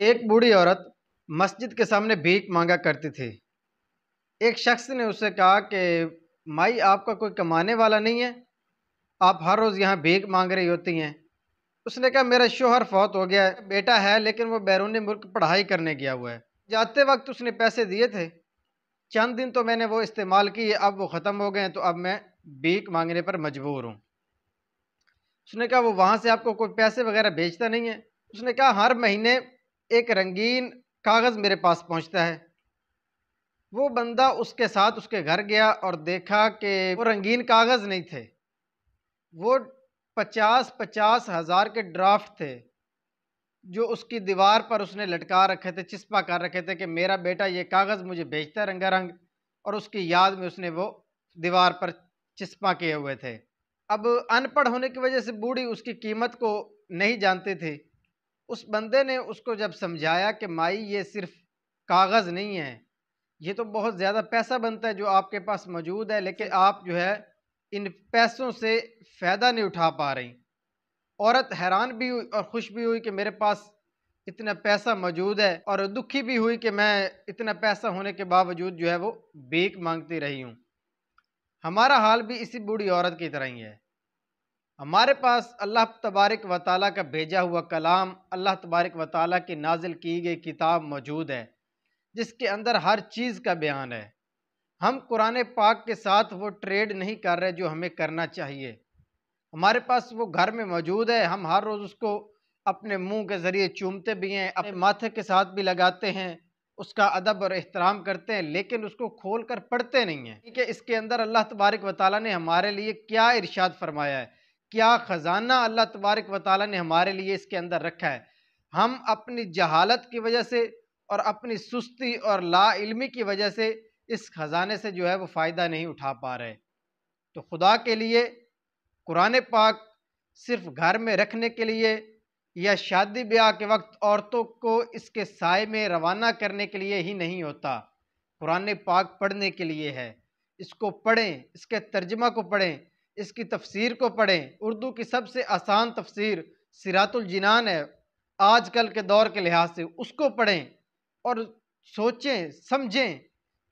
ایک बूढ़ी औरत मस्जिद के सामने भीख मांगा करती थी। एक शख्स ने उससे कहा कि माई, आपका कोई कमाने वाला नहीं है, आप हर रोज़ यहाँ भीख मांग रही होती हैं। उसने कहा, मेरा शोहर फौत हो गया है, बेटा है लेकिन वो बैरून मुल्क पढ़ाई करने गया हुआ है। जाते वक्त उसने पैसे दिए थे, चंद दिन तो मैंने वो इस्तेमाल किए, अब वो ख़त्म हो गए हैं, तो अब मैं भीख मांगने पर मजबूर हूँ। उसने कहा, वो वहाँ से आपको कोई पैसे वगैरह भेजता नहीं है? उसने कहा, हर महीने एक रंगीन कागज़ मेरे पास पहुँचता है। वो बंदा उसके साथ उसके घर गया और देखा कि वो रंगीन कागज़ नहीं थे, वो 50-50 हज़ार के ड्राफ्ट थे, जो उसकी दीवार पर उसने लटका रखे थे, चिस्पा कर रखे थे कि मेरा बेटा ये कागज़ मुझे भेजता है रंगारंग, और उसकी याद में उसने वो दीवार पर चिस्पा किए हुए थे। अब अनपढ़ होने की वजह से बूढ़ी उसकी कीमत को नहीं जानती थी। उस बंदे ने उसको जब समझाया कि माई, ये सिर्फ़ कागज़ नहीं है, ये तो बहुत ज़्यादा पैसा बनता है जो आपके पास मौजूद है, लेकिन आप जो है इन पैसों से फ़ायदा नहीं उठा पा रही। औरत हैरान भी हुई और खुश भी हुई कि मेरे पास इतना पैसा मौजूद है, और दुखी भी हुई कि मैं इतना पैसा होने के बावजूद जो है वो भीख मांगती रही हूँ। हमारा हाल भी इसी बूढ़ी औरत की तरह ही है। हमारे पास अल्लाह तबारक व तआला का भेजा हुआ कलाम, अल्लाह तबारक व तआला की नाजिल की गई किताब मौजूद है, जिसके अंदर हर चीज़ का बयान है। हम कुरान पाक के साथ वो ट्रेड नहीं कर रहे जो हमें करना चाहिए। हमारे पास वो घर में मौजूद है, हम हर रोज़ उसको अपने मुंह के ज़रिए चूमते भी हैं, अपने माथे के साथ भी लगाते हैं, उसका अदब और एहतराम करते हैं, लेकिन उसको खोल कर पढ़ते नहीं हैं। ठीक है, इसके अंदर अल्लाह तबारक व तआला ने हमारे लिए क्या इरशाद फरमाया है, क्या ख़जाना अल्लाह तबारक व तआला ने हमारे लिए इसके अंदर रखा है। हम अपनी जहालत की वजह से और अपनी सुस्ती और लाइल्मी की वजह से इस ख़जाने से जो है वो फ़ायदा नहीं उठा पा रहे। तो खुदा के लिए कुरान पाक सिर्फ घर में रखने के लिए या शादी ब्याह के वक्त औरतों को इसके साए में रवाना करने के लिए ही नहीं होता। कुरान पाक पढ़ने के लिए है। इसको पढ़ें, इसके तर्जमा को पढ़ें, इसकी तफसीर को पढ़ें। उर्दू की सबसे आसान तफसीर सिरातुल जिनान है आजकल के दौर के लिहाज से, उसको पढ़ें और सोचें समझें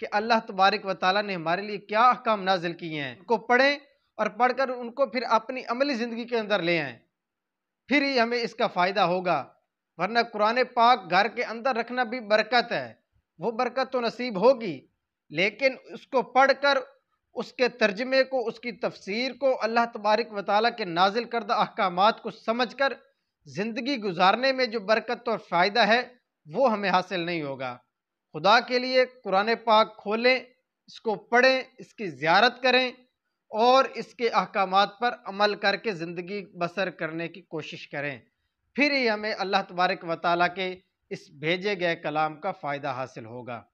कि अल्लाह तबारक व तआला ने हमारे लिए क्या अहकाम नाजिल किए हैं। उनको पढ़ें और पढ़कर उनको फिर अपनी अमली ज़िंदगी के अंदर ले आएँ, फिर ही हमें इसका फ़ायदा होगा। वरना कुरान पाक घर के अंदर रखना भी बरकत है, वो बरकत तो नसीब होगी, लेकिन उसको पढ़कर उसके तर्जमे को, उसकी तफसीर को, अल्लाह तबारक व तआला के नाजिल करदा अहकामात को समझकर ज़िंदगी गुजारने में जो बरकत और फ़ायदा है, वो हमें हासिल नहीं होगा। खुदा के लिए कुरान पाक खोलें, इसको पढ़ें, इसकी ज़ियारत करें और इसके अहकामात पर अमल करके ज़िंदगी बसर करने की कोशिश करें। फिर ही हमें अल्लाह तबारक व तआला के इस भेजे गए कलाम का फ़ायदा हासिल होगा।